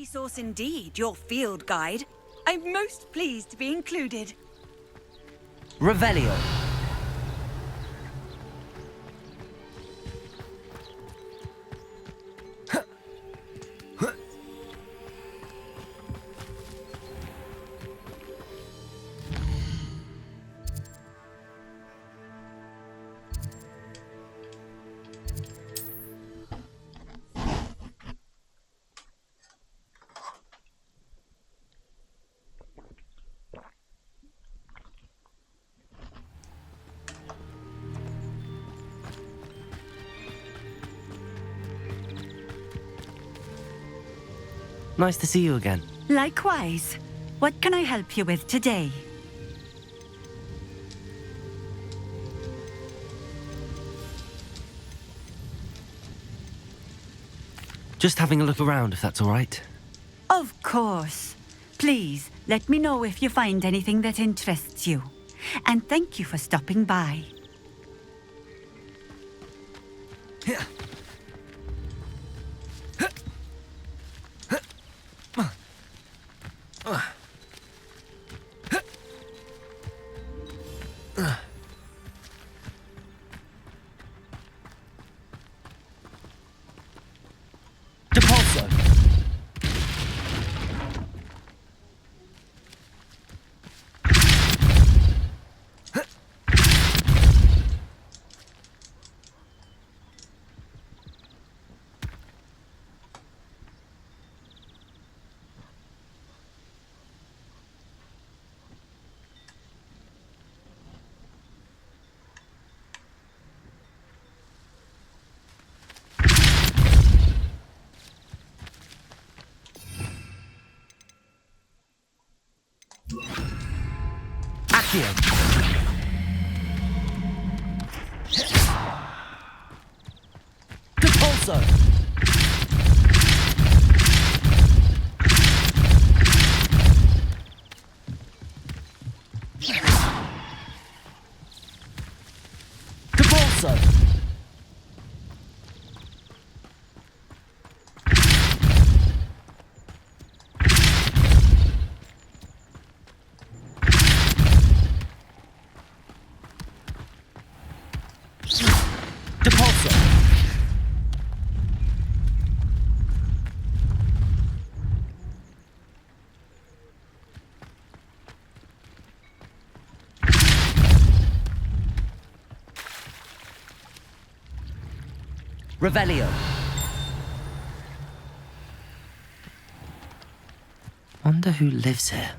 resource indeed, your field guide. I'm most pleased to be included. Revelio. Nice to see you again. Likewise. What can I help you with today? Just having a look around, if that's all right. Of course. Please, let me know if you find anything that interests you. And thank you for stopping by. Depulso. Accio. Depulso. Depulso. Depulso. Revelio. Wonder who lives here.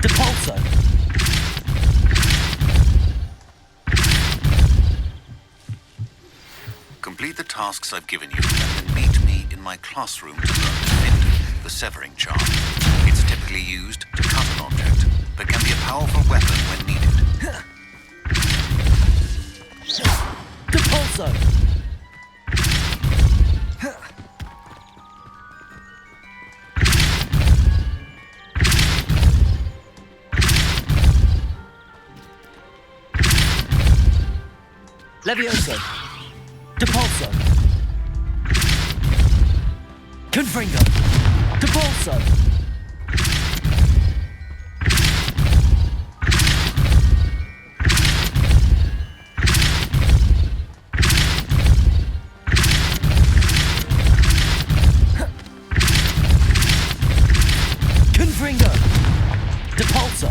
Depulso. Complete the tasks I've given you, and then meet me in my classroom to learn Defend, the severing charm. It's typically used to cut an object, but can be a powerful weapon when needed. Depulso. Levioso. Depulso. Confringo. Depulso. Confringo. Depulso.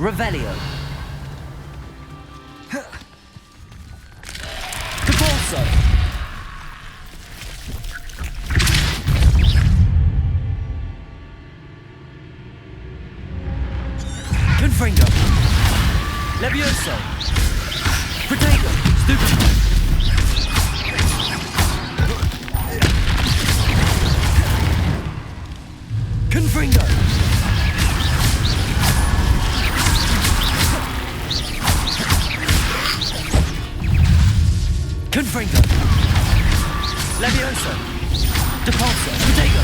Revelio. Capulso. Confringo. Levioso. Protego. Stupefy. Confringo. Confringo. Levioso. Depulso. Protego.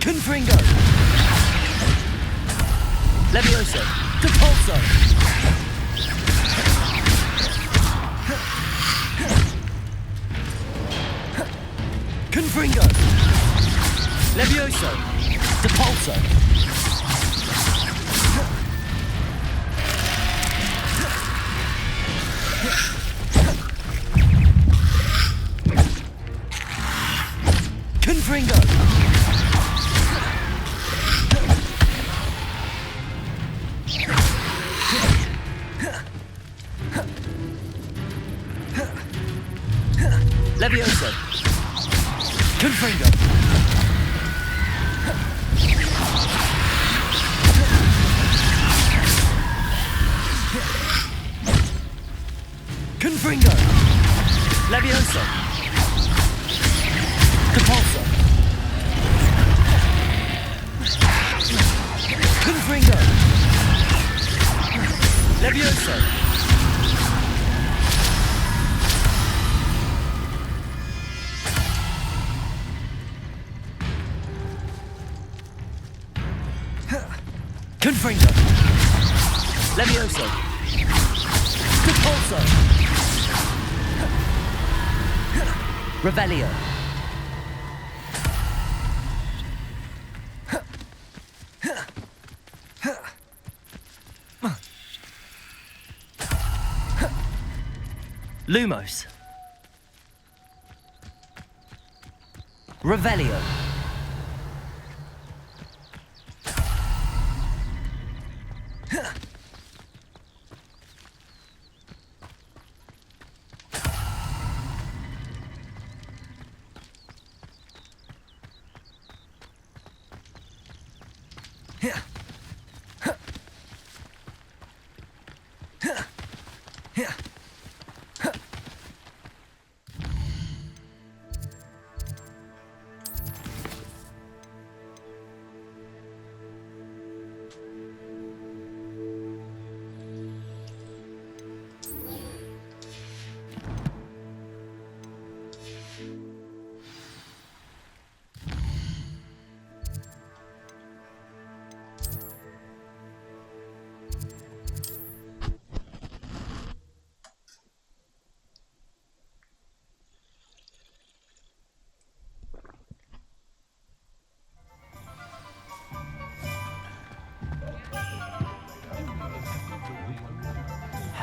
Confringo. Levioso. Depulso. Confringo. Levioso. Depulso. Confringo. Levioso. Confringo. Confringo. Levioso. Depulso. Confringo. Levioso. Confringo. Levioso. Depulso. Revelio. Lumos. Revelio.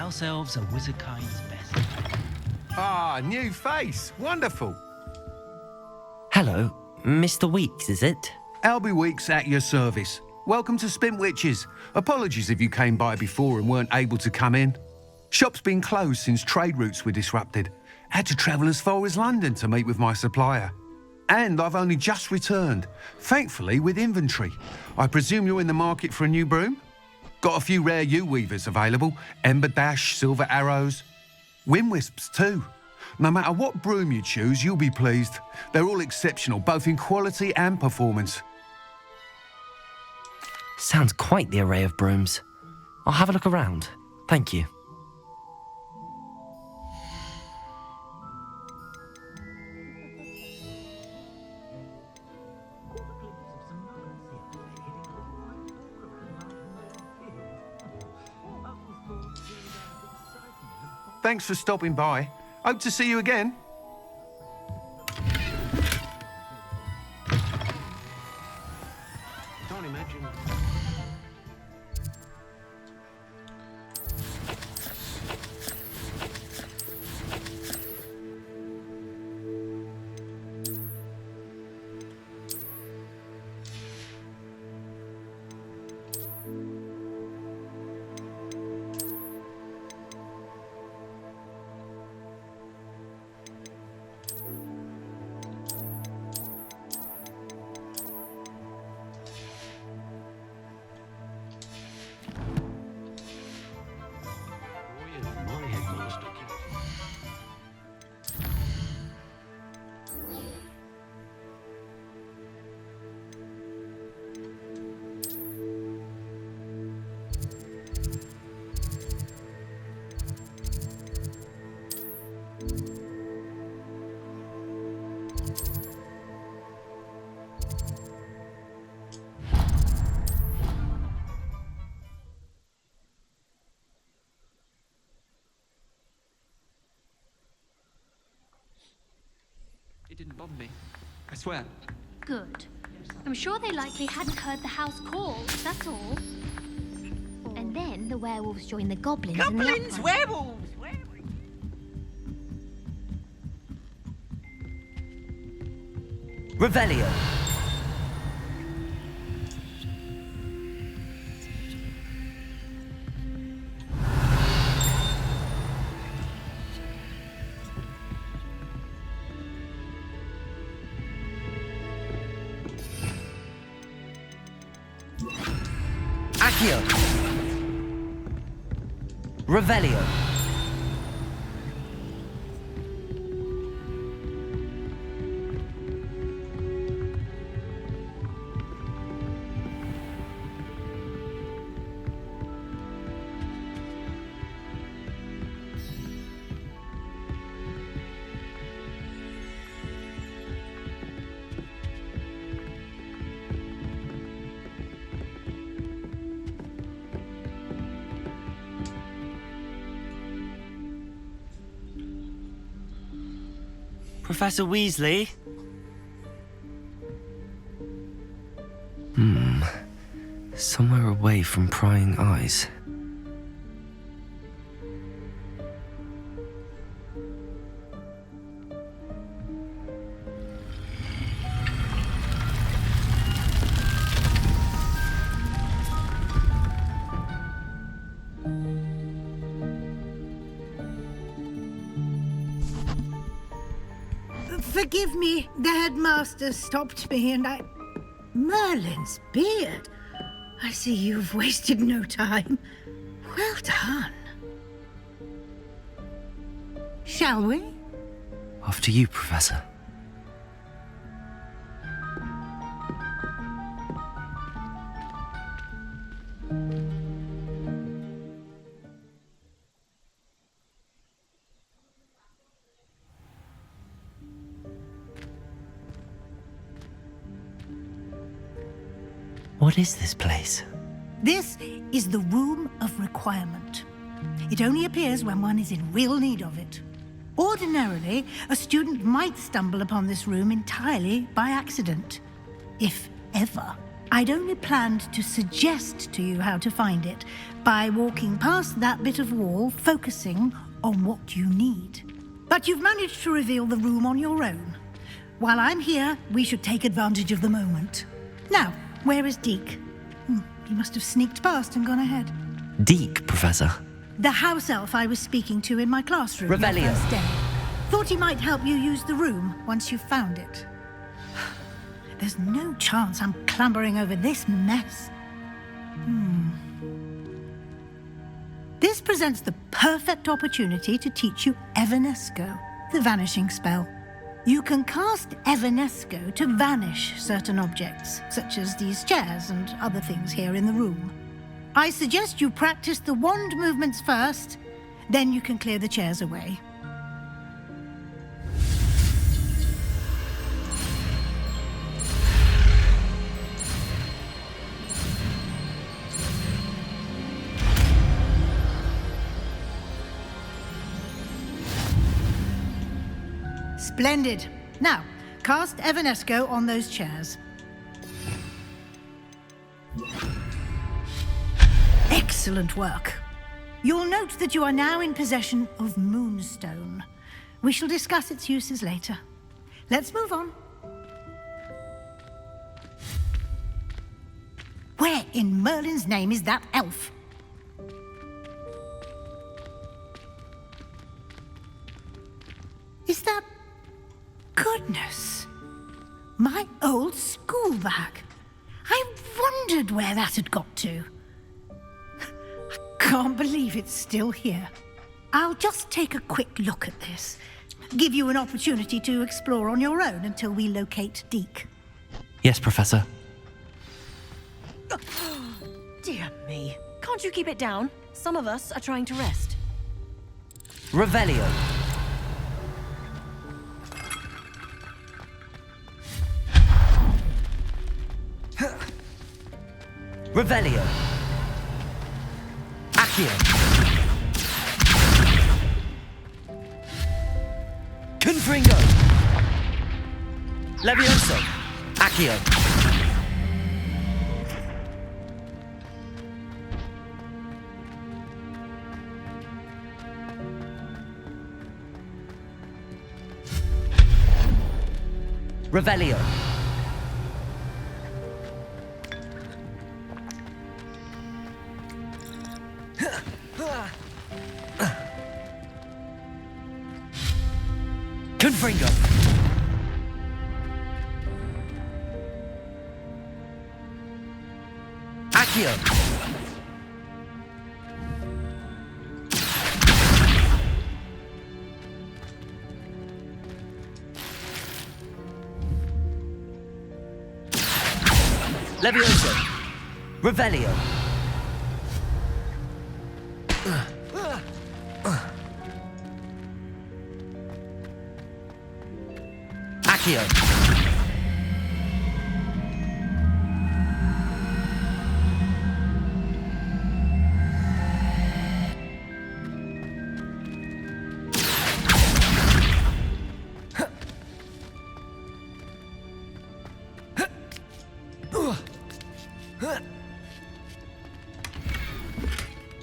House elves are wizardkind's best. Ah, new face. Wonderful. Hello, Mr. Weeks, is it? Albie Weeks at your service. Welcome to Spint Witches. Apologies if you came by before and weren't able to come in. Shop's been closed since trade routes were disrupted. Had to travel as far as London to meet with my supplier. And I've only just returned, thankfully with inventory. I presume you're in the market for a new broom? Got a few rare yew-weavers available. Ember Dash, Silver Arrows. Wind Wisps too. No matter what broom you choose, you'll be pleased. They're all exceptional, both in quality and performance. Sounds quite the array of brooms. I'll have a look around. Thank you. Thanks for stopping by. Hope to see you again. Can't imagine. zombie. I swear. Good. I'm sure they likely hadn't heard the house call, that's all. And then the werewolves joined the goblins in the Goblins, uproar. werewolves! Revelio. Accio. Revelio. Professor Weasley? Somewhere away from prying eyes. Forgive me, the headmaster stopped me and I... Merlin's beard. I see you've wasted no time. Well done. Shall we? After you, Professor. What is this place? This is the Room of Requirement. It only appears when one is in real need of it. Ordinarily, a student might stumble upon this room entirely by accident, if ever. I'd only planned to suggest to you how to find it by walking past that bit of wall, focusing on what you need. But you've managed to reveal the room on your own. While I'm here, we should take advantage of the moment. Now, where is Deke? He must have sneaked past and gone ahead. Deke, Professor. The house elf I was speaking to in my classroom Revelio. the first day. Thought he might help you use the room once you've found it. There's no chance I'm clambering over this mess. This presents the perfect opportunity to teach you Evanesco, the vanishing spell. You can cast Evanesco to vanish certain objects, such as these chairs and other things here in the room. I suggest you practice the wand movements first, then you can clear the chairs away. Splendid. Now, cast Evanesco on those chairs. Excellent work. You'll note that you are now in possession of Moonstone. We shall discuss its uses later. Let's move on. Where in Merlin's name is that elf? Is that... Goodness! My old school bag. I wondered where that had got to. I can't believe it's still here. I'll just take a quick look at this. Give you an opportunity to explore on your own until we locate Deke. Yes, Professor. Dear me. Can't you keep it down? Some of us are trying to rest. Revelio. Revelio. Accio. Confringo. Levioso! Accio! Revelio! Confringo! Accio! Levioso! Revelio! Accio!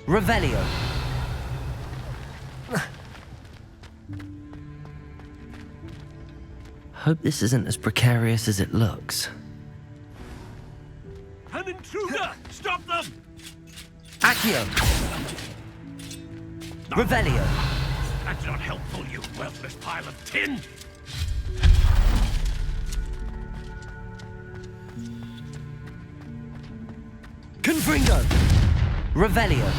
Revelio. Hope this isn't as precarious as it looks. An intruder! Stop them! Accio. Revelio. That's not helpful, you worthless pile of tin! Confringo. Revelio.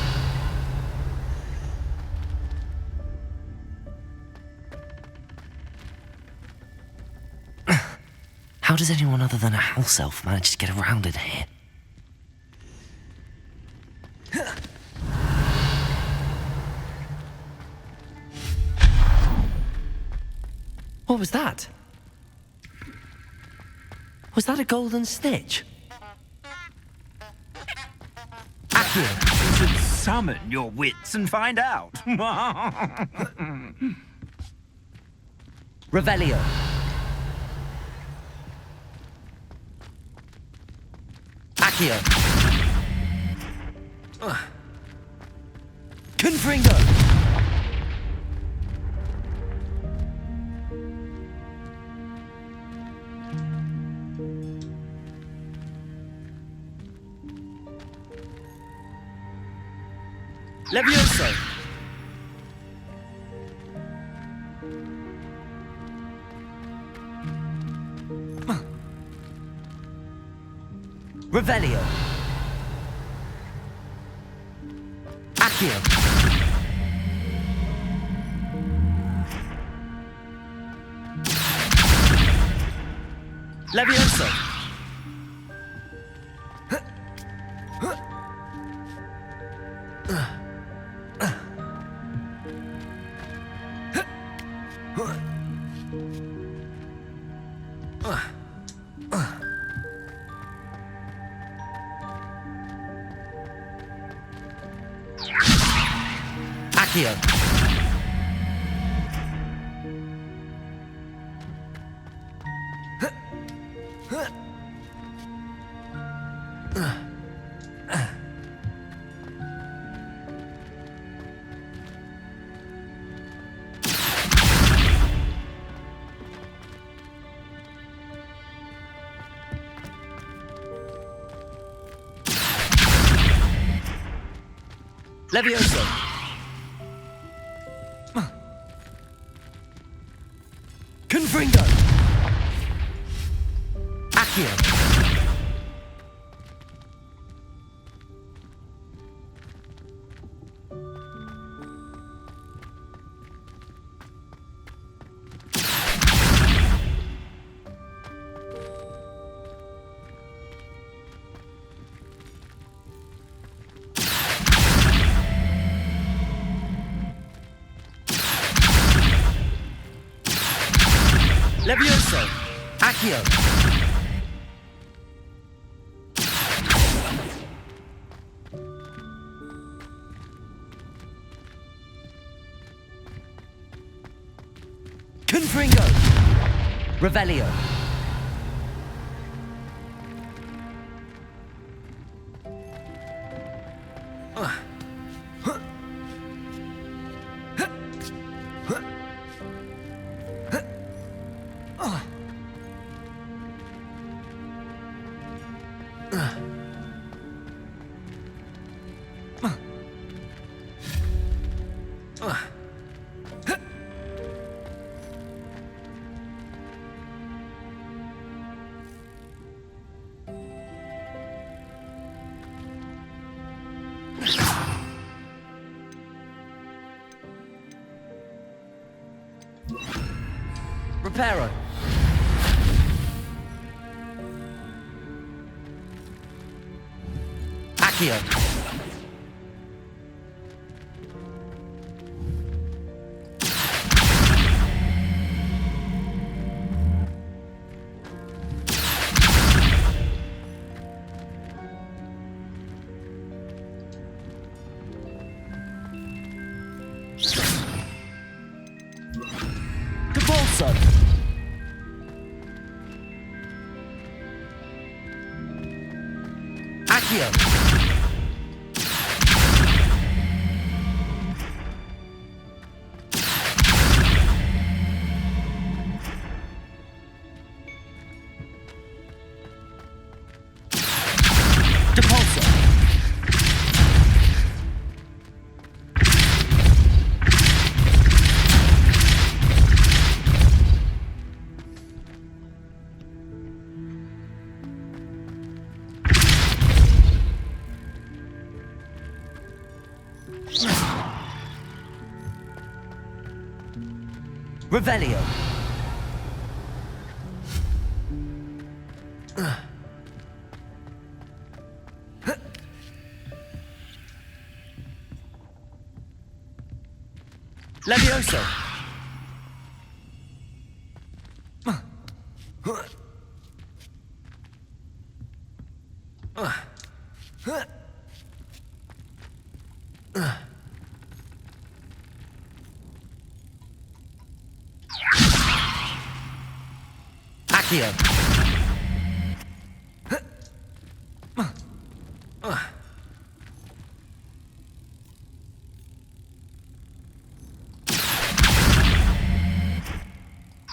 How does anyone other than a house elf manage to get around in here? What was that? Was that a golden snitch? Accio! You should summon your wits and find out. Revelio. Accio. Confringo. Levioso. Revelio. Accio. Levioso. Accio. Levioso. Confringo. Accio. Levioso. Accio. Confringo. Revelio. Reparo. Accio. Depulso. Accio. Depulso. Revelio. Levioso. Accio.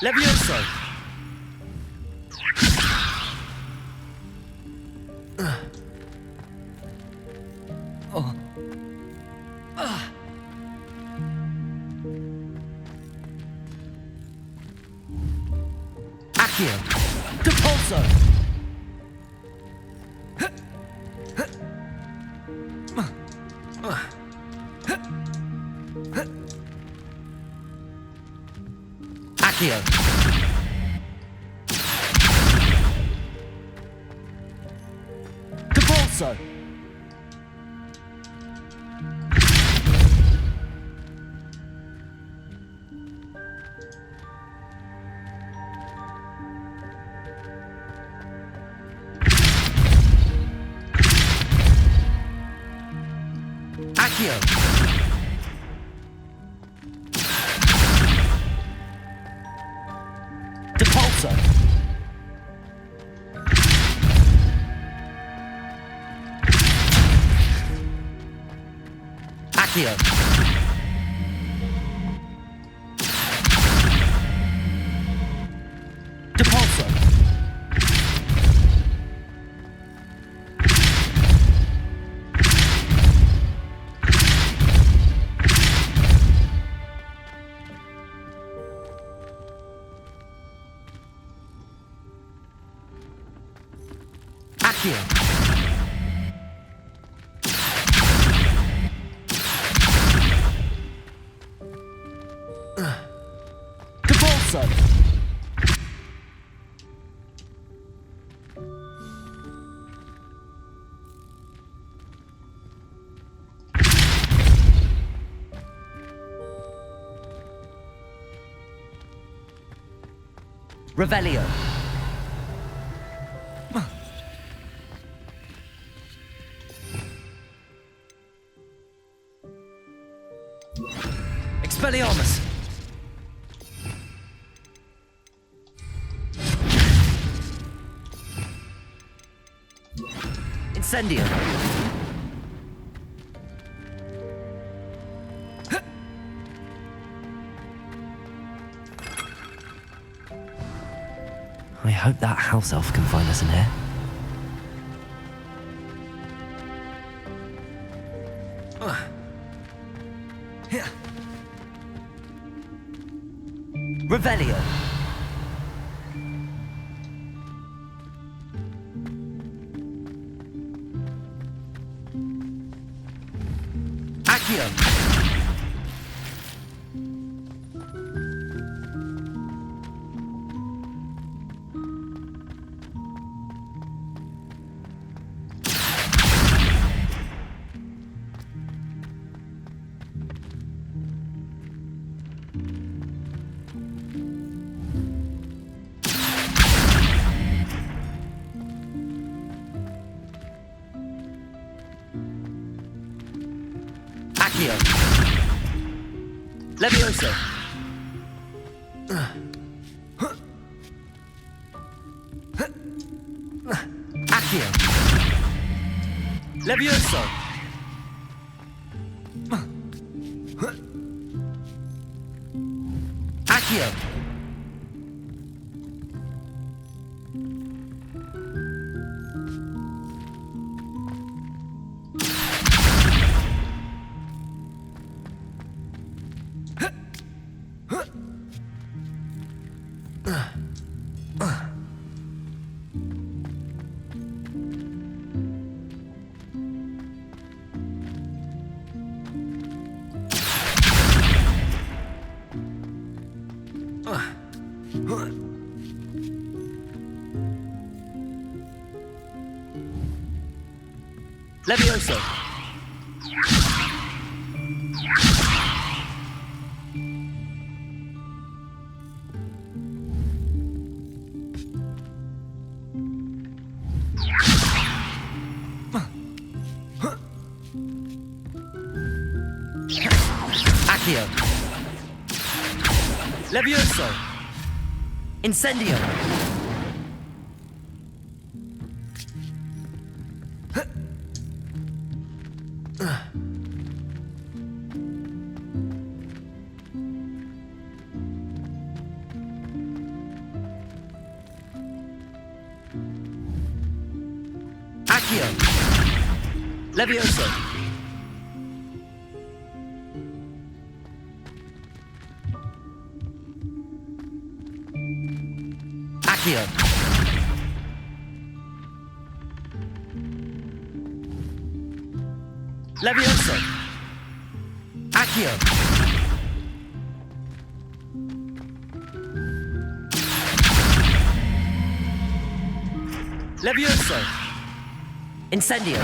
Levioso. Accio. Depulso. Accio. Depulso. Accio. Depulso. Accio. Depulso. Accio. Depulso. Revelio. Expelliarmus. Incendio. I hope that house elf can find us in here. Revelio. Accio. Accio. Levioso. Accio. Levioso. Accio. Levioso. Accio. Levioso. Incendio. Accio. Levioso. Accio. Levioso. Accio. Levioso. Incendio.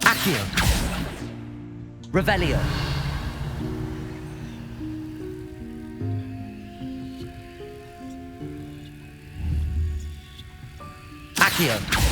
Accio. Revelio. Accio.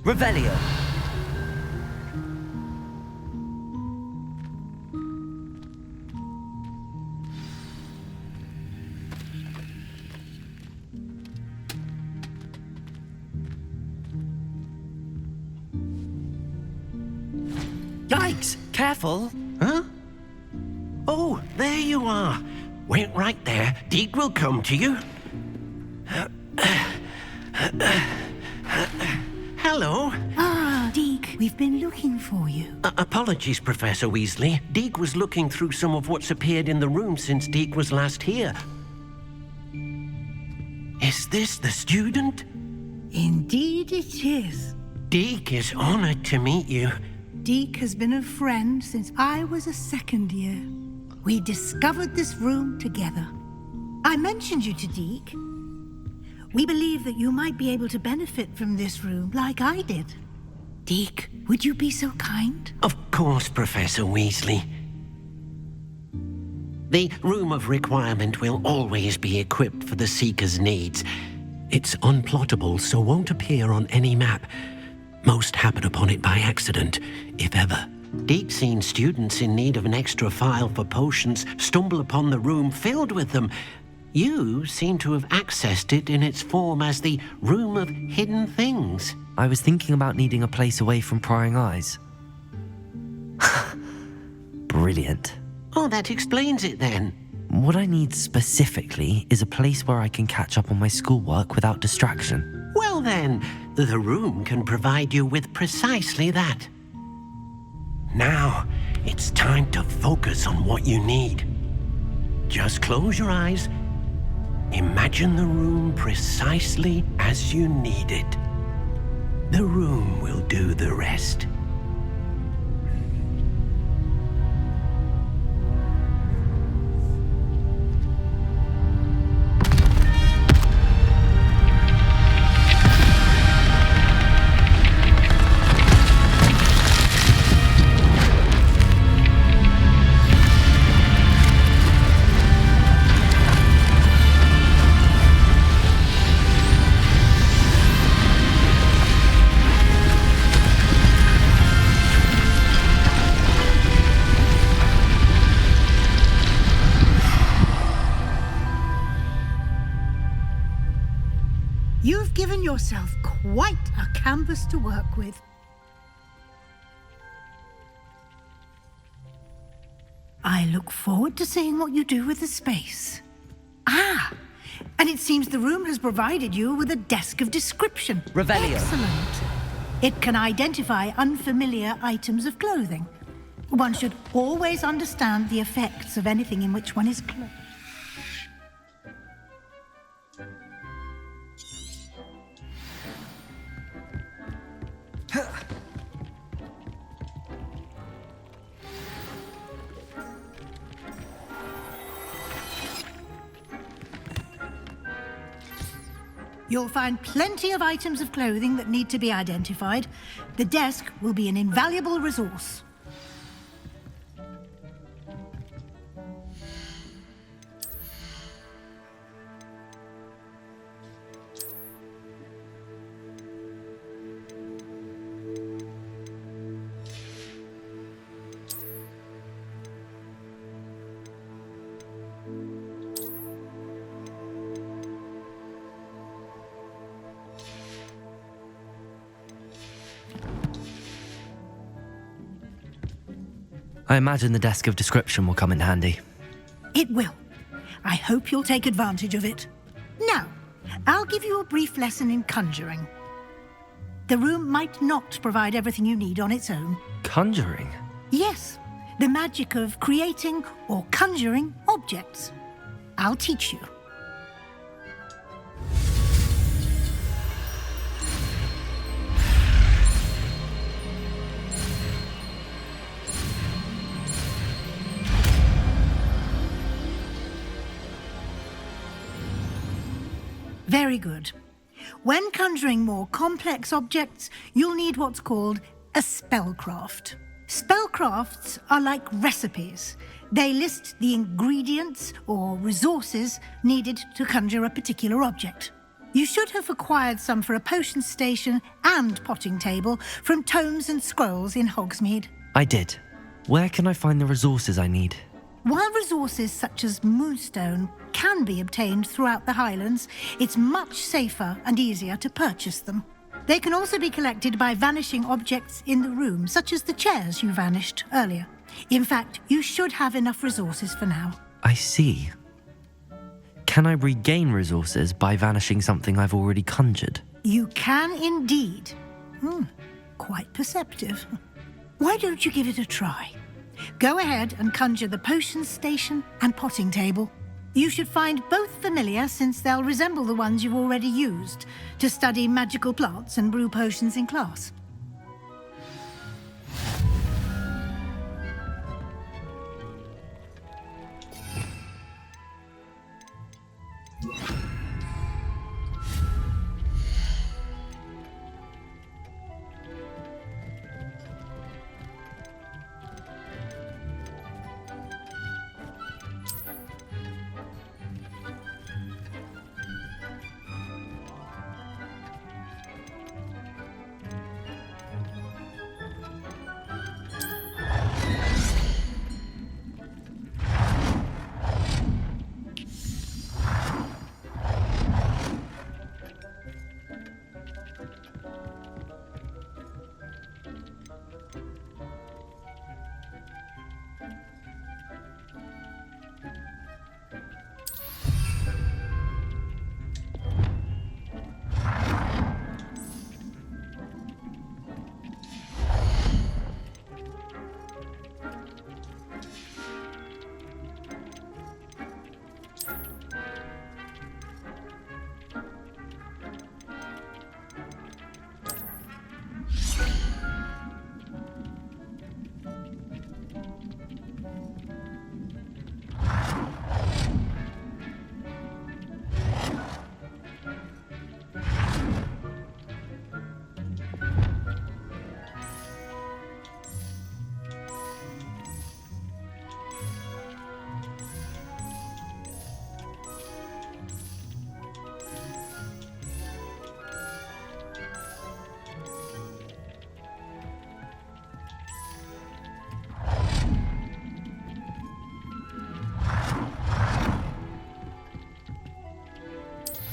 Revelio. Yikes! Careful. Huh? Oh, there you are. Wait right there. Deke will come to you. Hello. Ah, Deke. We've been looking for you. Apologies, Professor Weasley. Deke was looking through some of what's appeared in the room since Deke was last here. Is this the student? Indeed it is. Deke is honored to meet you. Deke has been a friend since I was a second year. We discovered this room together. I mentioned you to Deke. We believe that you might be able to benefit from this room like I did. Deke, would you be so kind? Of course, Professor Weasley. The Room of Requirement will always be equipped for the Seeker's needs. It's unplottable, so won't appear on any map. Most happen upon it by accident, if ever. Deke's seen students in need of an extra file for potions stumble upon the room filled with them. You seem to have accessed it in its form as the Room of Hidden Things. I was thinking about needing a place away from prying eyes. Brilliant. Oh, that explains it then. What I need specifically is a place where I can catch up on my schoolwork without distraction. Well then, the room can provide you with precisely that. Now, it's time to focus on what you need. Just close your eyes. Imagine the room precisely as you need it. The room will do the rest. You've given yourself quite a canvas to work with. I look forward to seeing what you do with the space. Ah, and it seems the room has provided you with a desk of description. Revelio. Excellent. It can identify unfamiliar items of clothing. One should always understand the effects of anything in which one is clothed. You'll find plenty of items of clothing that need to be identified. The desk will be an invaluable resource. I imagine the desk of description will come in handy. It will. I hope you'll take advantage of it. Now, I'll give you a brief lesson in conjuring. The room might not provide everything you need on its own. Conjuring? Yes, the magic of creating or conjuring objects. I'll teach you. Very good. When conjuring more complex objects, you'll need what's called a spellcraft. Spellcrafts are like recipes. They list the ingredients or resources needed to conjure a particular object. You should have acquired some for a potion station and potting table from tomes and scrolls in Hogsmeade. I did. Where can I find the resources I need? While resources such as moonstone can be obtained throughout the Highlands, it's much safer and easier to purchase them. They can also be collected by vanishing objects in the room, such as the chairs you vanished earlier. In fact, you should have enough resources for now. I see. Can I regain resources by vanishing something I've already conjured? You can indeed. Quite perceptive. Why don't you give it a try? Go ahead and conjure the potions station and potting table. You should find both familiar since they'll resemble the ones you've already used to study magical plants and brew potions in class.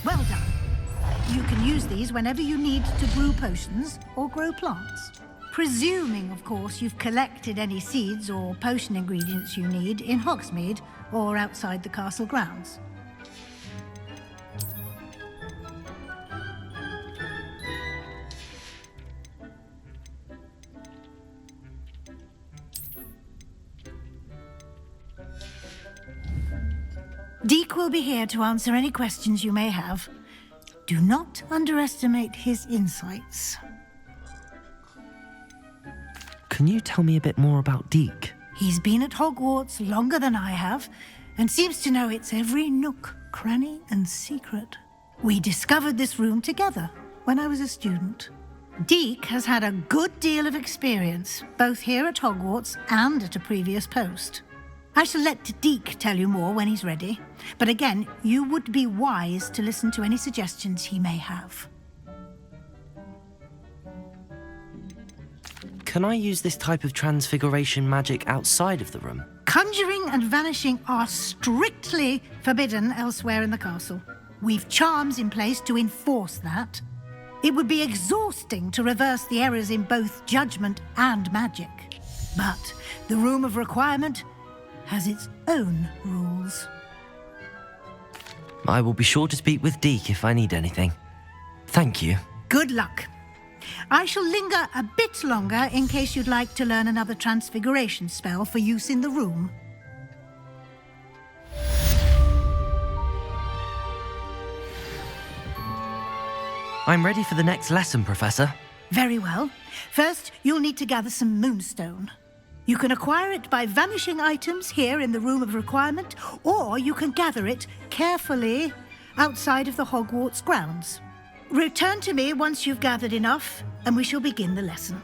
Well done. You can use these whenever you need to brew potions or grow plants. Presuming, of course, you've collected any seeds or potion ingredients you need in Hogsmeade or outside the castle grounds. Deke will be here to answer any questions you may have. Do not underestimate his insights. Can you tell me a bit more about Deke? He's been at Hogwarts longer than I have, and seems to know its every nook, cranny, and secret. We discovered this room together when I was a student. Deke has had a good deal of experience, both here at Hogwarts and at a previous post. I shall let Deke tell you more when he's ready, but again, you would be wise to listen to any suggestions he may have. Can I use this type of transfiguration magic outside of the room? Conjuring and vanishing are strictly forbidden elsewhere in the castle. We've charms in place to enforce that. It would be exhausting to reverse the errors in both judgment and magic. But the Room of Requirement has its own rules. I will be sure to speak with Deke if I need anything. Thank you. Good luck. I shall linger a bit longer in case you'd like to learn another transfiguration spell for use in the room. I'm ready for the next lesson, Professor. Very well. First, you'll need to gather some moonstone. You can acquire it by vanishing items here in the Room of Requirement, or you can gather it carefully outside of the Hogwarts grounds. Return to me once you've gathered enough, and we shall begin the lesson.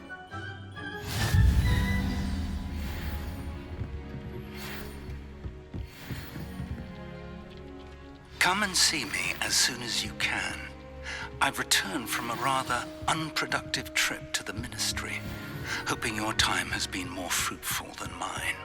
Come and see me as soon as you can. I've returned from a rather unproductive trip to the Ministry, hoping your time has been more fruitful than mine.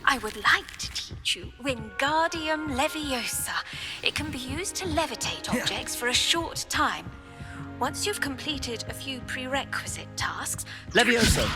I would like to teach you Wingardium Leviosa. It can be used to levitate objects for a short time. Once you've completed a few prerequisite tasks... Leviosa!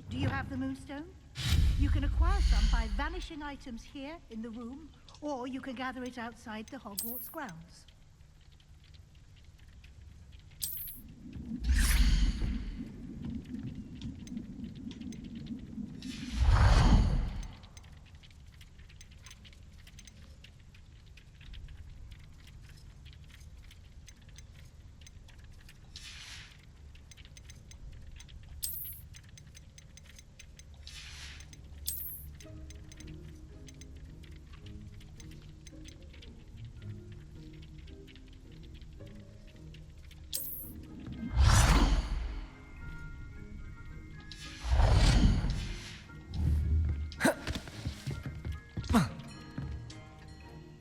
Do you have the moonstone? You can acquire some by vanishing items here in the room, or you can gather it outside the Hogwarts grounds.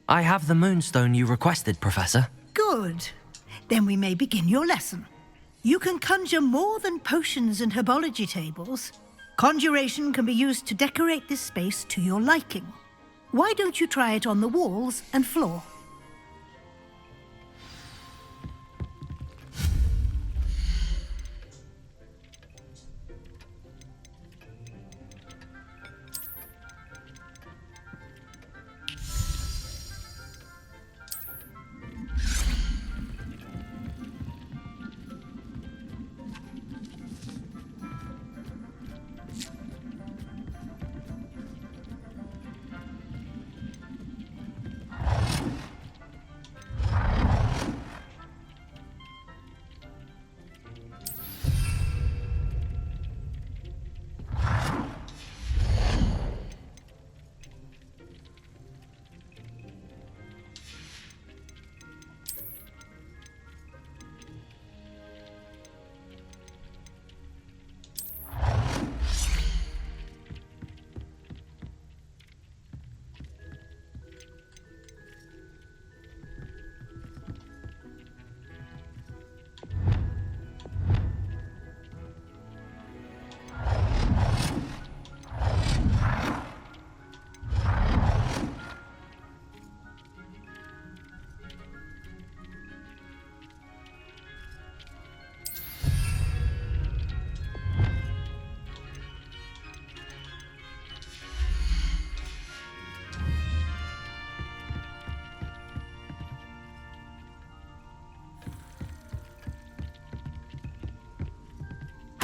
I have the moonstone you requested, Professor. Good. Then we may begin your lesson. You can conjure more than potions and herbology tables. Conjuration can be used to decorate this space to your liking. Why don't you try it on the walls and floor?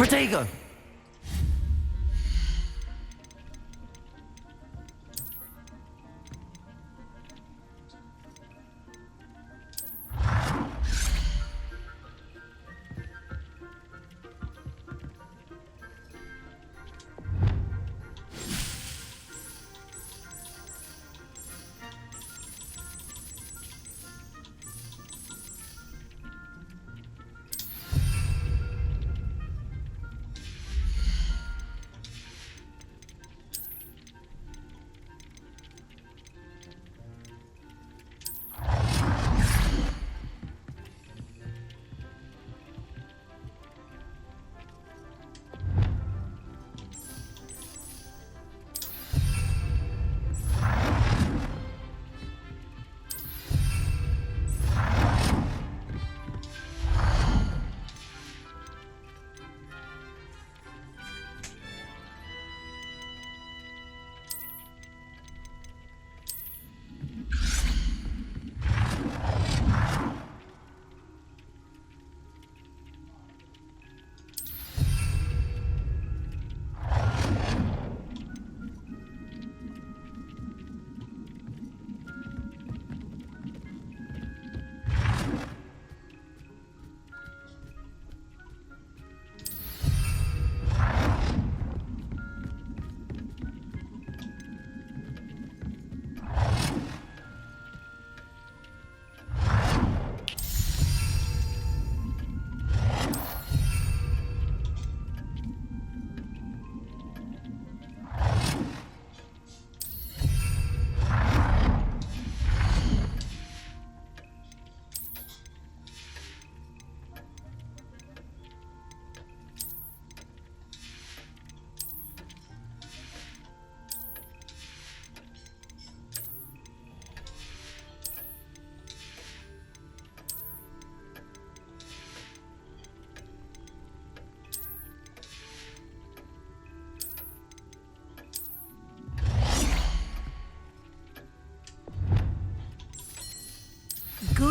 Protego!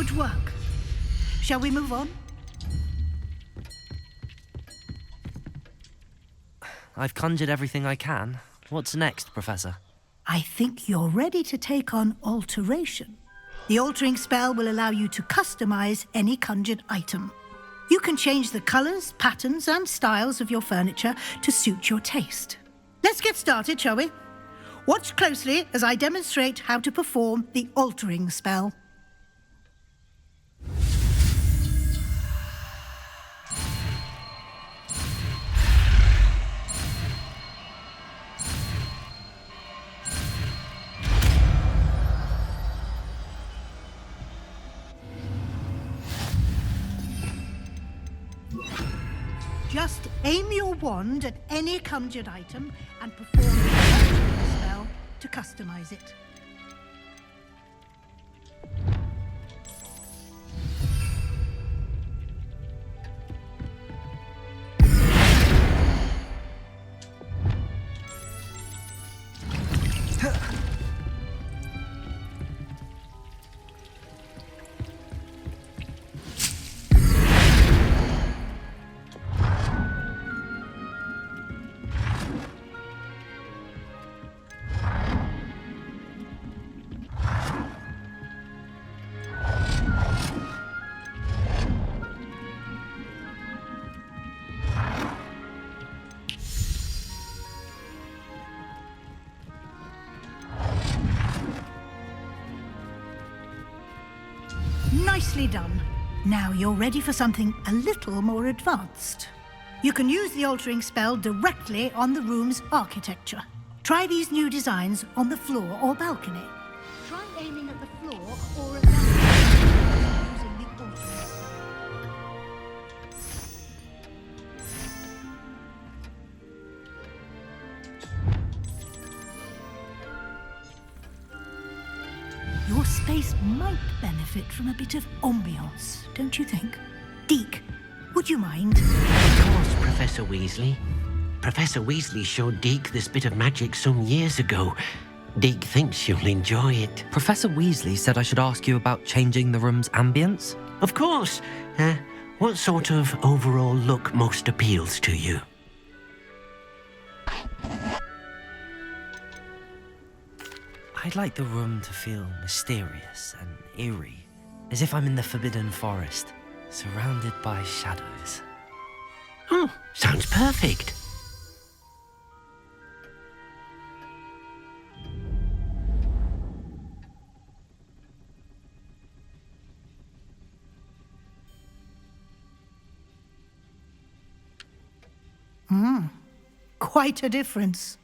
Good work. Shall we move on? I've conjured everything I can. What's next, Professor? I think you're ready to take on alteration. The altering spell will allow you to customize any conjured item. You can change the colors, patterns, and styles of your furniture to suit your taste. Let's get started, shall we? Watch closely as I demonstrate how to perform the altering spell. Just aim your wand at any conjured item and perform the altering spell to customize it. Nicely done. Now you're ready for something a little more advanced. You can use the altering spell directly on the room's architecture. Try these new designs on the floor or balcony. Try aiming at the floor or a balcony using the altering spell. Your space might benefit from a bit of ambiance, don't you think? Deke, would you mind? Of course, Professor Weasley. Professor Weasley showed Deke this bit of magic some years ago. Deke thinks you'll enjoy it. Professor Weasley said I should ask you about changing the room's ambience? Of course. What sort of overall look most appeals to you? I'd like the room to feel mysterious and eerie, as if I'm in the Forbidden Forest, surrounded by shadows. Oh, sounds perfect. Quite a difference.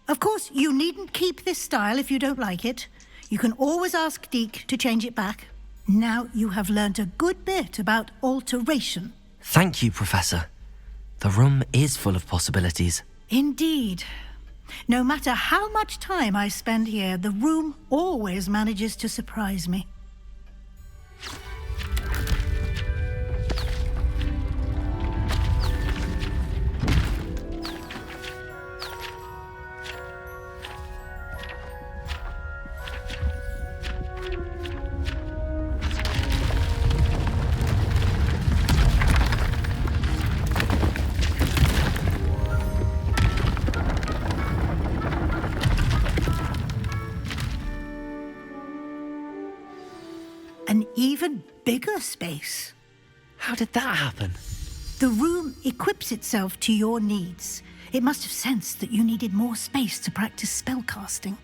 Of course, you needn't keep this style if you don't like it. You can always ask Deke to change it back. Now you have learnt a good bit about alteration. Thank you, Professor. The room is full of possibilities. Indeed. No matter how much time I spend here, the room always manages to surprise me. An even bigger space. How did that happen? The room equips itself to your needs. It must have sensed that you needed more space to practice spellcasting.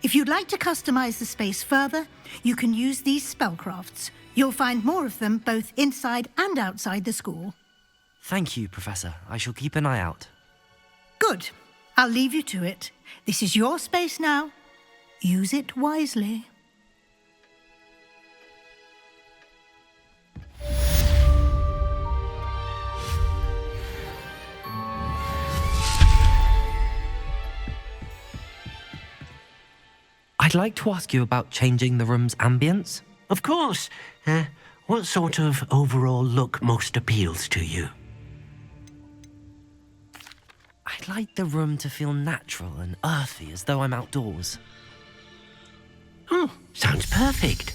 If you'd like to customize the space further, you can use these spellcrafts. You'll find more of them both inside and outside the school. Thank you, Professor. I shall keep an eye out. Good. I'll leave you to it. This is your space now. Use it wisely. I'd like to ask you about changing the room's ambience. Of course. What sort of overall look most appeals to you? I'd like the room to feel natural and earthy, as though I'm outdoors. Oh, sounds perfect.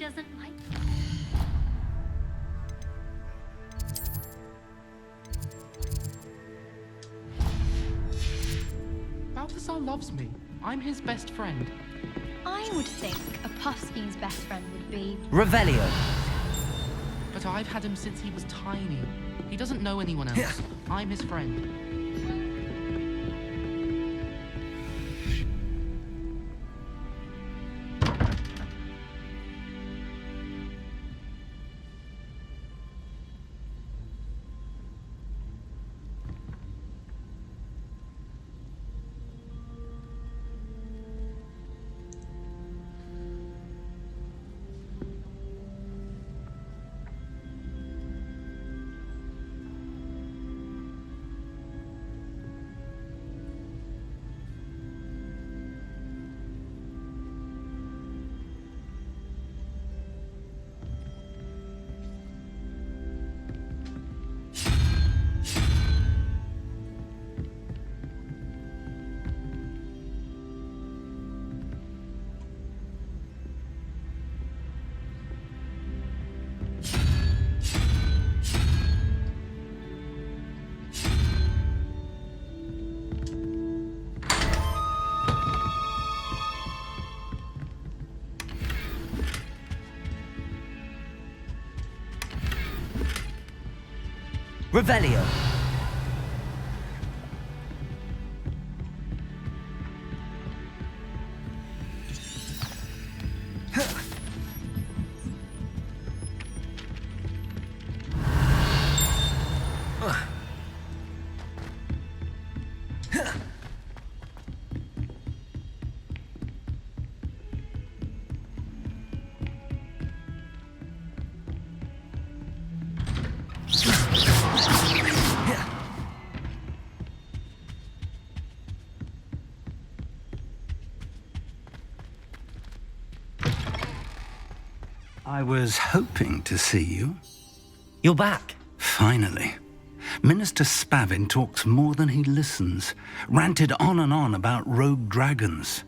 doesn't like Balthazar loves me. I'm his best friend. I would think a Puffskein's best friend would be... Revelio. But I've had him since he was tiny. He doesn't know anyone else. I'm his friend. Revelio. I was hoping to see you. You're back. Finally. Minister Spavin talks more than he listens. Ranted on and on about rogue dragons.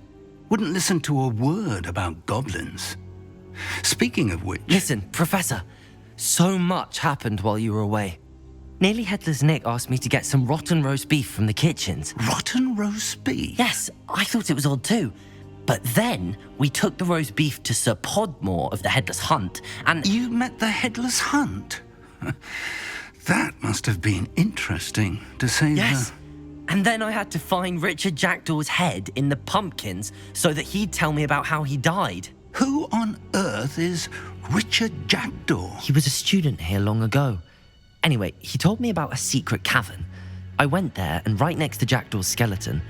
Wouldn't listen to a word about goblins. Speaking of which... Listen, Professor. So much happened while you were away. Nearly Headless Nick asked me to get some rotten roast beef from the kitchens. Rotten roast beef? Yes, I thought it was odd too. But then we took the roast beef to Sir Podmore of the Headless Hunt, and... You met the Headless Hunt? That must have been interesting, to say Yes. the... And then I had to find Richard Jackdaw's head in the pumpkins so that he'd tell me about how he died. Who on earth is Richard Jackdaw? He was a student here long ago. Anyway, he told me about a secret cavern. I went there, and right next to Jackdaw's skeleton,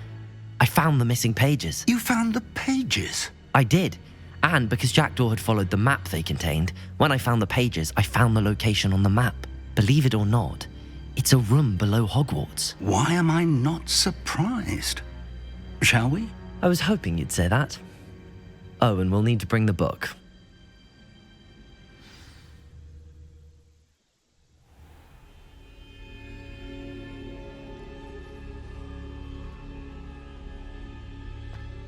I found the missing pages. You found the pages? I did. And because Jackdaw had followed the map they contained, when I found the pages, I found the location on the map. Believe it or not, it's a room below Hogwarts. Why am I not surprised? Shall we? I was hoping you'd say that. Oh, and we'll need to bring the book.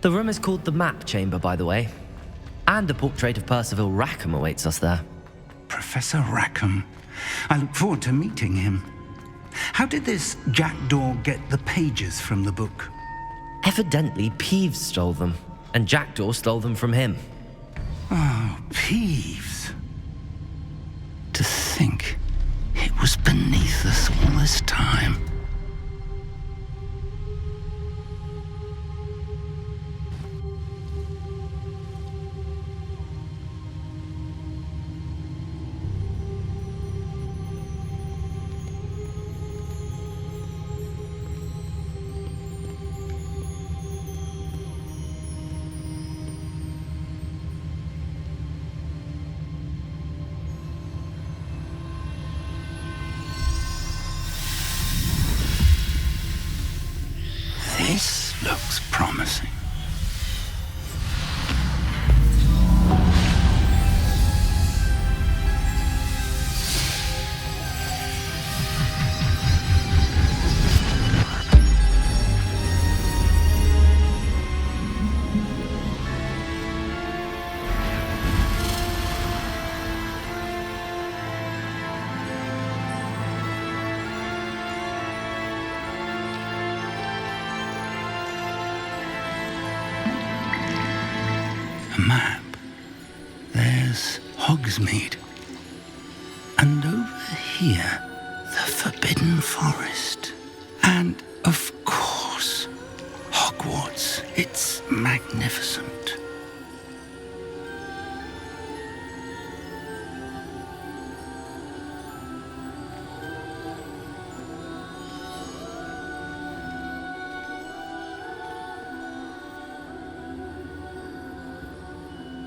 The room is called the Map Chamber, by the way. And a portrait of Percival Rackham awaits us there. Professor Rackham. I look forward to meeting him. How did this Jackdaw get the pages from the book? Evidently, Peeves stole them, and Jackdaw stole them from him. Oh, Peeves. To think it was beneath us all this time. map. There's Hogsmeade. And over here, the Forbidden Forest. And, of course, Hogwarts. It's magnificent.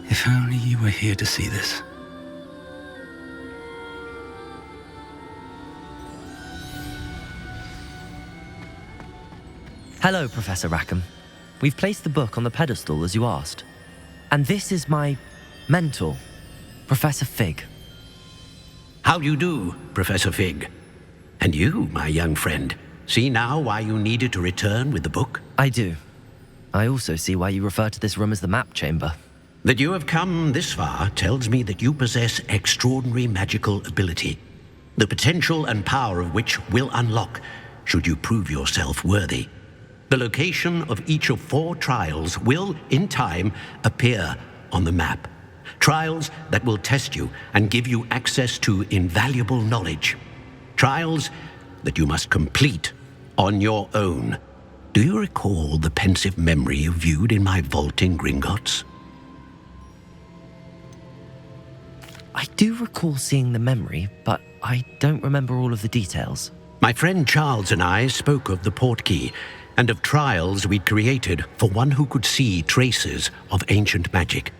If only you were here to see this. Hello, Professor Rackham. We've placed the book on the pedestal as you asked. And this is my mentor, Professor Fig. How do you do, Professor Fig? And you, my young friend, see now why you needed to return with the book? I do. I also see why you refer to this room as the map chamber. That you have come this far tells me that you possess extraordinary magical ability, the potential and power of which will unlock should you prove yourself worthy. The location of each of 4 trials will, in time, appear on the map. Trials that will test you and give you access to invaluable knowledge. Trials that you must complete on your own. Do you recall the pensive memory you viewed in my vault in Gringotts? I do recall seeing the memory, but I don't remember all of the details. My friend Charles and I spoke of the portkey and of trials we'd created for one who could see traces of ancient magic.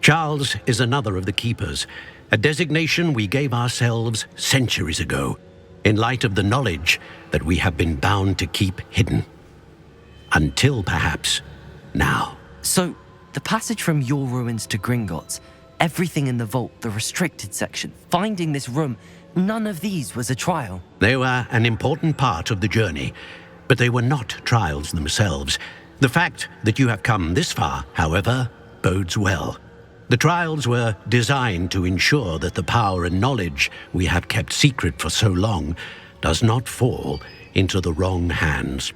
Charles is another of the keepers, a designation we gave ourselves centuries ago, in light of the knowledge that we have been bound to keep hidden. Until perhaps now. So, the passage from your ruins to Gringotts, everything in the vault, the restricted section, finding this room, none of these was a trial. They were an important part of the journey, but they were not trials themselves. The fact that you have come this far, however, bodes well. The trials were designed to ensure that the power and knowledge we have kept secret for so long does not fall into the wrong hands.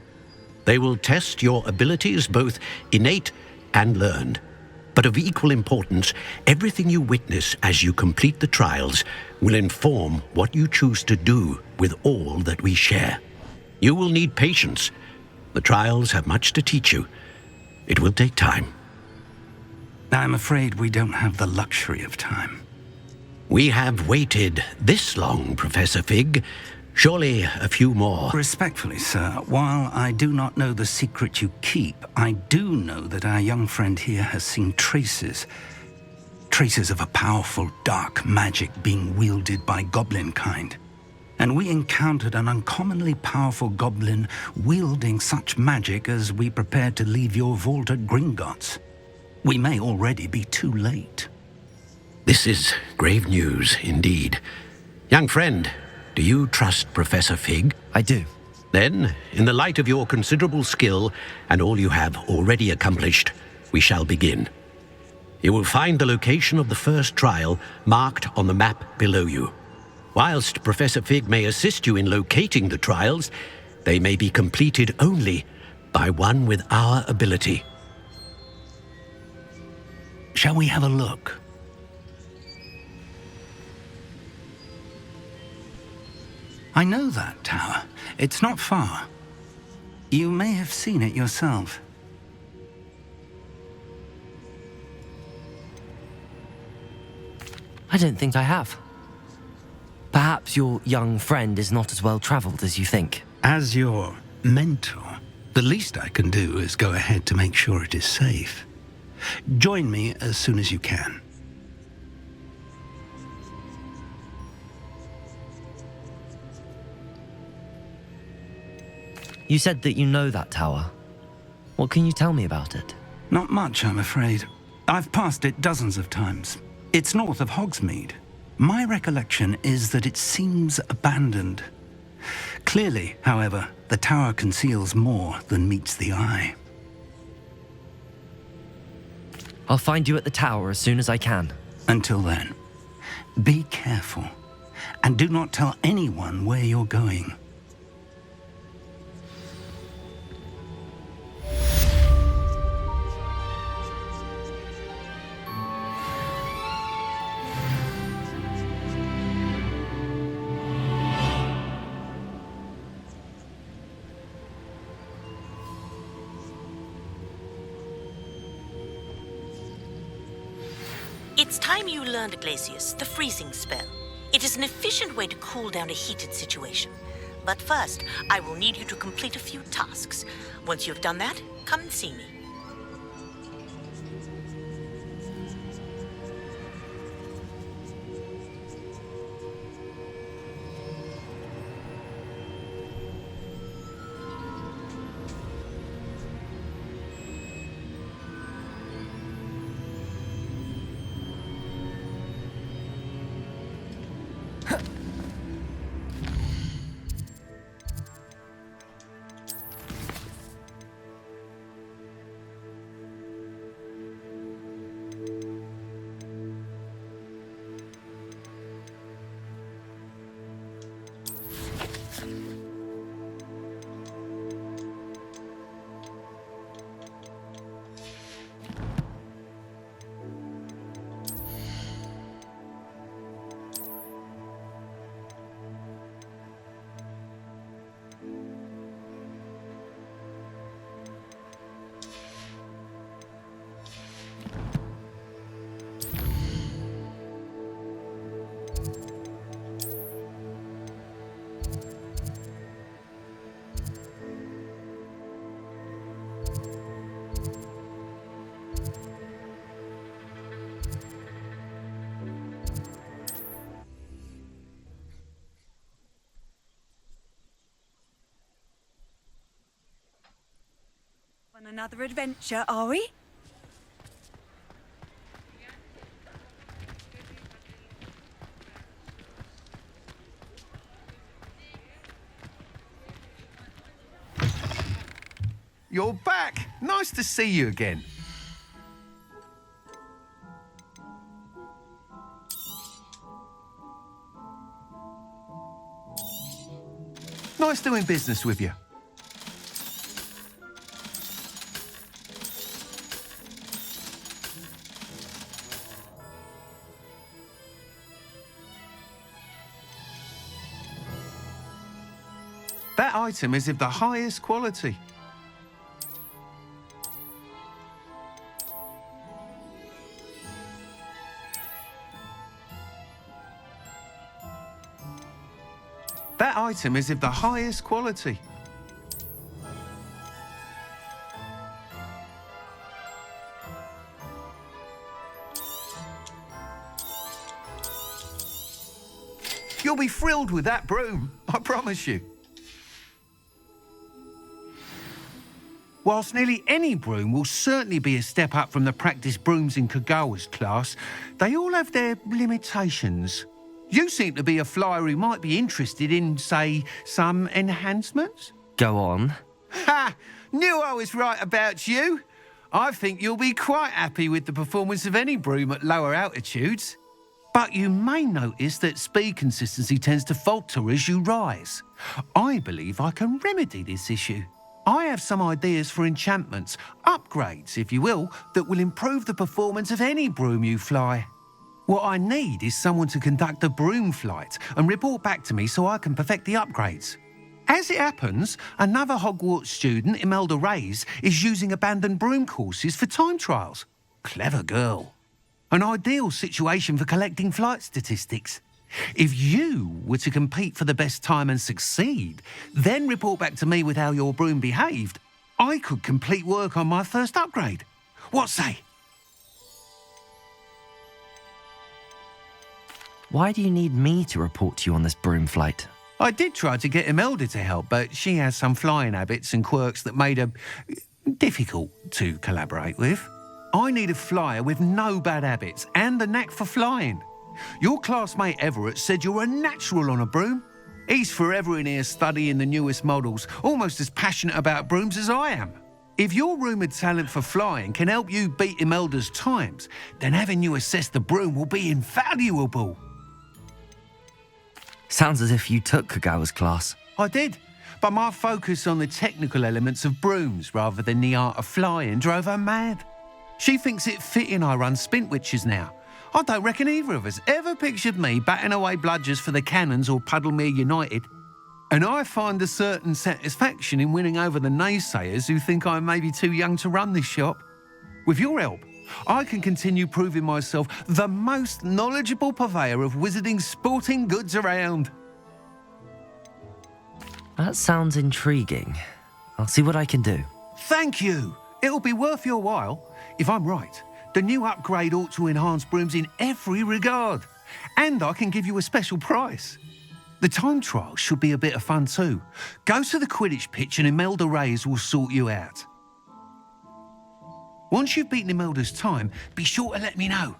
They will test your abilities, both innate and learned. But of equal importance, everything you witness as you complete the trials will inform what you choose to do with all that we share. You will need patience. The trials have much to teach you. It will take time. I'm afraid we don't have the luxury of time. We have waited this long, Professor Fig. Surely a few more. Respectfully, sir, while I do not know the secret you keep, I do know that our young friend here has seen traces of a powerful dark magic being wielded by goblin kind. And we encountered an uncommonly powerful goblin wielding such magic as we prepared to leave your vault at Gringotts. We may already be too late. This is grave news indeed. Young friend, do you trust Professor Fig? I do. Then, in the light of your considerable skill and all you have already accomplished, we shall begin. You will find the location of the first trial marked on the map below you. Whilst Professor Fig may assist you in locating the trials, they may be completed only by one with our ability. Shall we have a look? I know that tower. It's not far. You may have seen it yourself. I don't think I have. Perhaps your young friend is not as well traveled as you think. As your mentor, the least I can do is go ahead to make sure it is safe. Join me as soon as you can. You said that you know that tower. What can you tell me about it? Not much, I'm afraid. I've passed it dozens of times. It's north of Hogsmeade. My recollection is that it seems abandoned. Clearly, however, the tower conceals more than meets the eye. I'll find you at the tower as soon as I can. Until then, be careful, and do not tell anyone where you're going. It's time you learned, Glacius, the freezing spell. It is an efficient way to cool down a heated situation. But first, I will need you to complete a few tasks. Once you've done that, come and see me. On another adventure, are we? You're back! Nice to see you again. Nice doing business with you. That item is of the highest quality. That item is of the highest quality. You'll be thrilled with that broom, I promise you. Whilst nearly any broom will certainly be a step up from the practice brooms in Kagawa's class, they all have their limitations. You seem to be a flyer who might be interested in, say, some enhancements? Go on. Ha! Knew I was right about you. I think you'll be quite happy with the performance of any broom at lower altitudes. But you may notice that speed consistency tends to falter as you rise. I believe I can remedy this issue. I have some ideas for enchantments, upgrades, if you will, that will improve the performance of any broom you fly. What I need is someone to conduct a broom flight and report back to me so I can perfect the upgrades. As it happens, another Hogwarts student, Imelda Reyes, is using abandoned broom courses for time trials. Clever girl. An ideal situation for collecting flight statistics. If you were to compete for the best time and succeed, then report back to me with how your broom behaved, I could complete work on my first upgrade. What say? Why do you need me to report to you on this broom flight? I did try to get Imelda to help, but she has some flying habits and quirks that made her difficult to collaborate with. I need a flyer with no bad habits and the knack for flying. Your classmate Everett said you're a natural on a broom. He's forever in here studying the newest models, almost as passionate about brooms as I am. If your rumoured talent for flying can help you beat Imelda's times, then having you assess the broom will be invaluable. Sounds as if you took Kagawa's class. I did, but my focus on the technical elements of brooms rather than the art of flying drove her mad. She thinks it fitting I run Spintwitches now. I don't reckon either of us ever pictured me batting away bludgers for the Cannons or Puddlemere United. And I find a certain satisfaction in winning over the naysayers who think I may be too young to run this shop. With your help, I can continue proving myself the most knowledgeable purveyor of wizarding sporting goods around. That sounds intriguing. I'll see what I can do. Thank you. It'll be worth your while. If I'm right, the new upgrade ought to enhance brooms in every regard. And I can give you a special price. The time trial should be a bit of fun too. Go to the Quidditch pitch and Imelda Reyes will sort you out. Once you've beaten Imelda's time, be sure to let me know.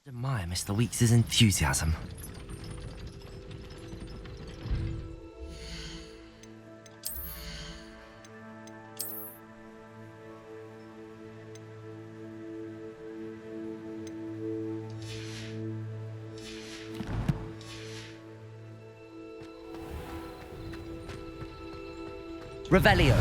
Admire Mr. Weeks' enthusiasm. Revelio.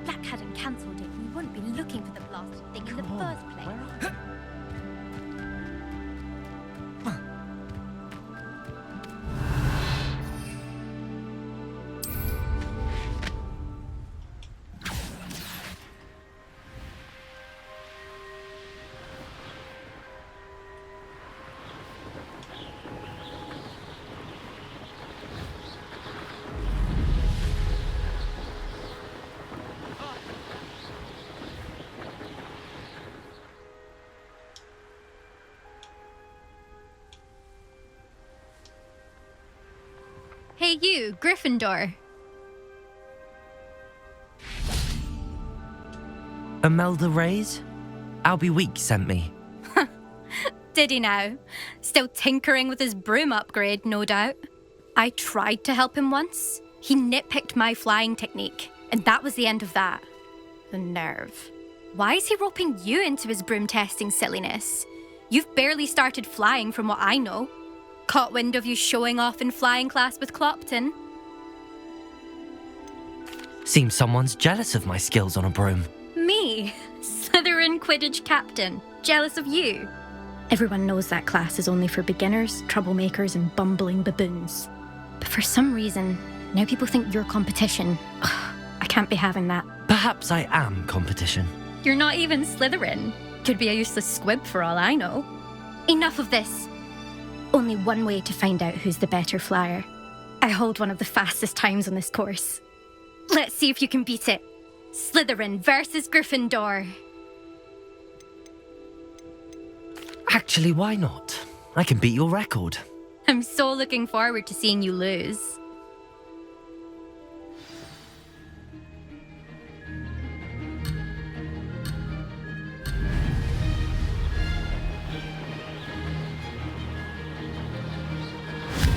Black hadn't cancelled it, we wouldn't be looking for the blasted thing in the first place. Hey you, Gryffindor. Imelda Reyes? Albie Weeks sent me. Did he now? Still tinkering with his broom upgrade, no doubt. I tried to help him once. He nitpicked my flying technique, and that was the end of that. The nerve. Why is he roping you into his broom testing silliness? You've barely started flying from what I know. Caught wind of you showing off in flying class with Clopton. Seems someone's jealous of my skills on a broom. Me? Slytherin Quidditch captain. Jealous of you? Everyone knows that class is only for beginners, troublemakers, and bumbling baboons. But for some reason, now people think you're competition. Ugh, I can't be having that. Perhaps I am competition. You're not even Slytherin. Could be a useless squib for all I know. Enough of this. Only one way to find out who's the better flyer. I hold one of the fastest times on this course. Let's see if you can beat it. Slytherin versus Gryffindor. Actually, why not? I can beat your record. I'm so looking forward to seeing you lose.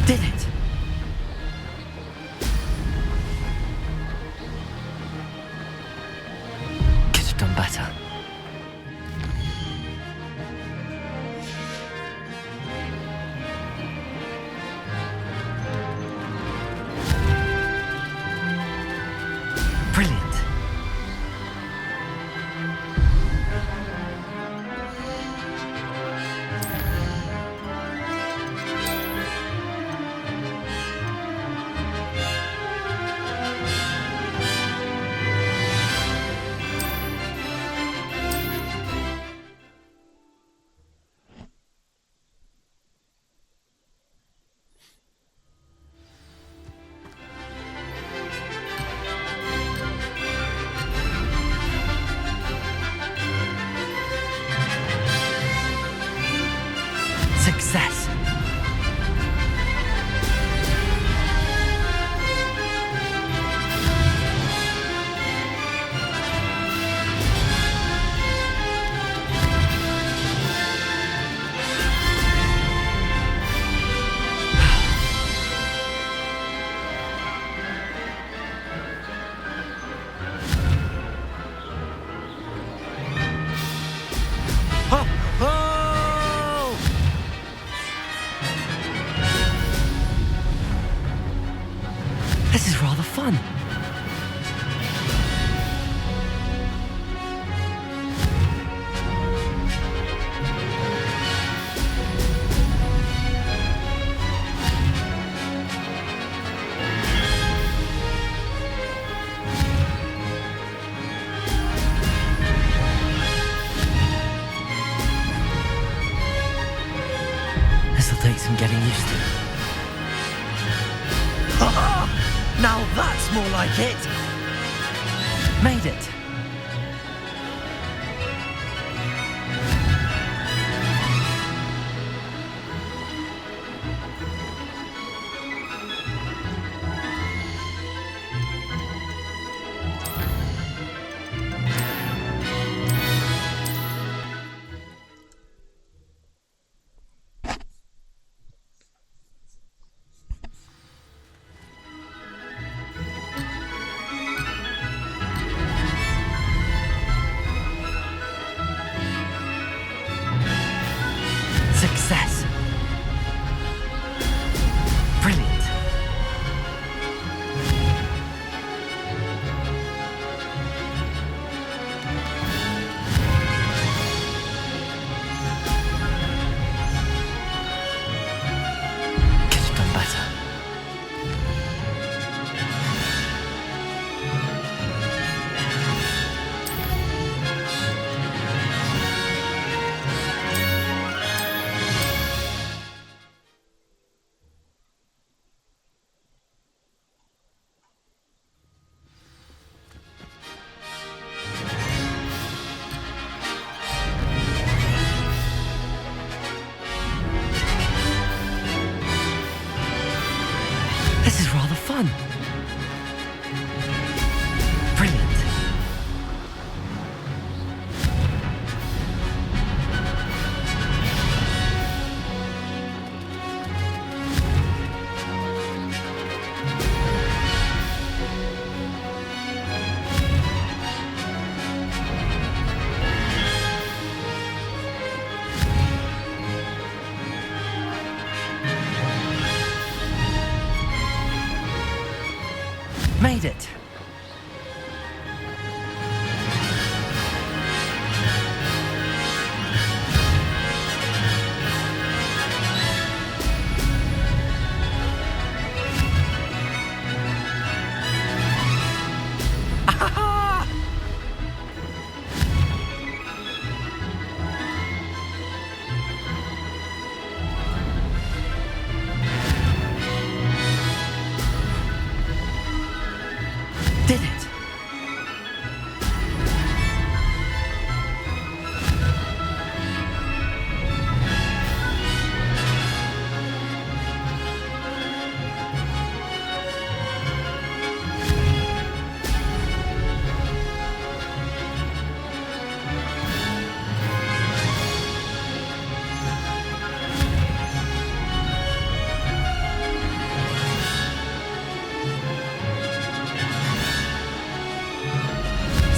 Did it! Could have done better. Brilliant. This is rather fun. This'll take some getting used to. Now that's more like it! Made it! Success. Brilliant. Could have done better. This is rather fun. Brilliant. Made it. Did it.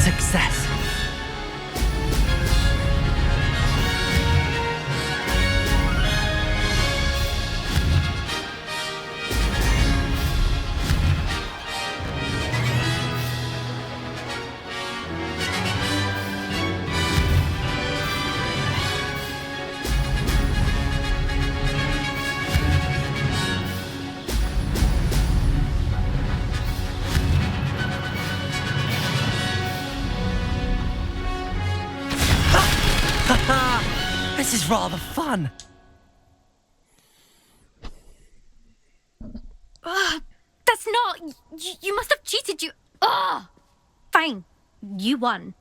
Success. This is rather fun. That's not... You must have cheated, you... Ugh! Fine. You won.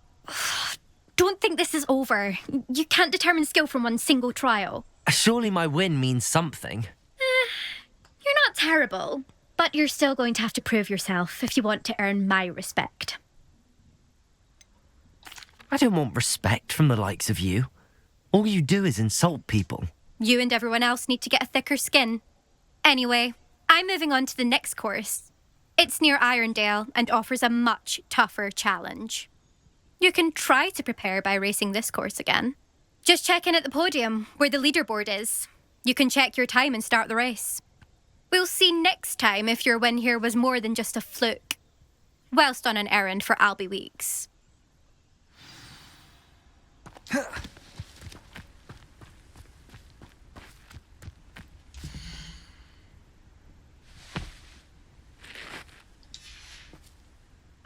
Don't think this is over. You can't determine skill from one single trial. Surely my win means something. You're not terrible, but you're still going to have to prove yourself if you want to earn my respect. I don't want respect from the likes of you. All you do is insult people. You and everyone else need to get a thicker skin. Anyway, I'm moving on to the next course. It's near Irondale and offers a much tougher challenge. You can try to prepare by racing this course again. Just check in at the podium, where the leaderboard is. You can check your time and start the race. We'll see next time if your win here was more than just a fluke. Whilst on an errand for Albie Weeks.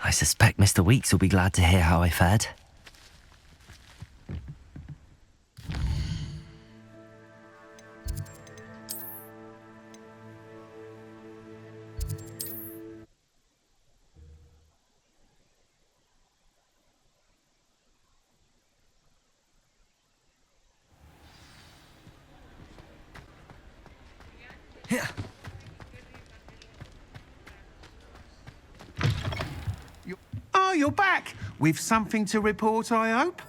I suspect Mr. Weeks will be glad to hear how I fared. Oh, you're back! With something to report, I hope?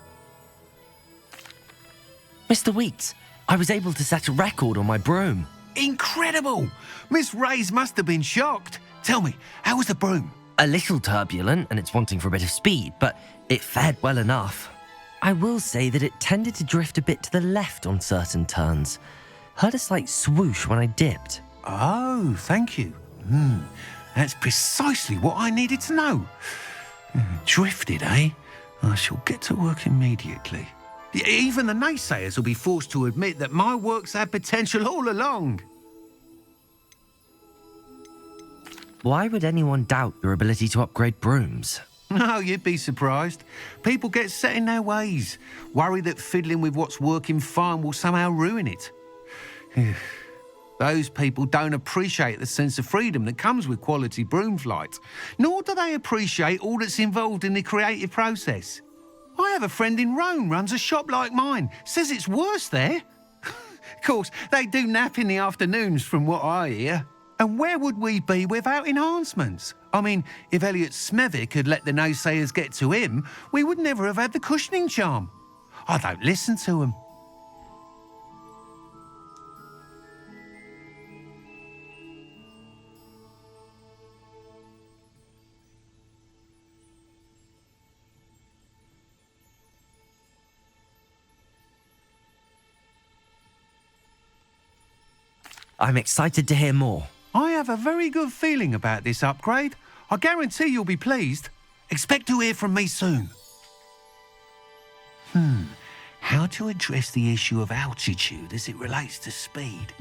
Mr. Weeks, I was able to set a record on my broom. Incredible! Miss Reyes must have been shocked. Tell me, how was the broom? A little turbulent, and it's wanting for a bit of speed, but it fared well enough. I will say that it tended to drift a bit to the left on certain turns. Heard a slight swoosh when I dipped. Oh, thank you. That's precisely what I needed to know. Drifted, eh? I shall get to work immediately. Even the naysayers will be forced to admit that my work's had potential all along. Why would anyone doubt your ability to upgrade brooms? No, you'd be surprised. People get set in their ways, worry that fiddling with what's working fine will somehow ruin it. Those people don't appreciate the sense of freedom that comes with quality broom flight, nor do they appreciate all that's involved in the creative process. I have a friend in Rome runs a shop like mine, says it's worse there. Of course, they do nap in the afternoons from what I hear. And where would we be without enhancements? I mean, if Elliot Smethwick had let the naysayers get to him, we would never have had the cushioning charm. I don't listen to them. I'm excited to hear more. I have a very good feeling about this upgrade. I guarantee you'll be pleased. Expect to hear from me soon. How to address the issue of altitude as it relates to speed?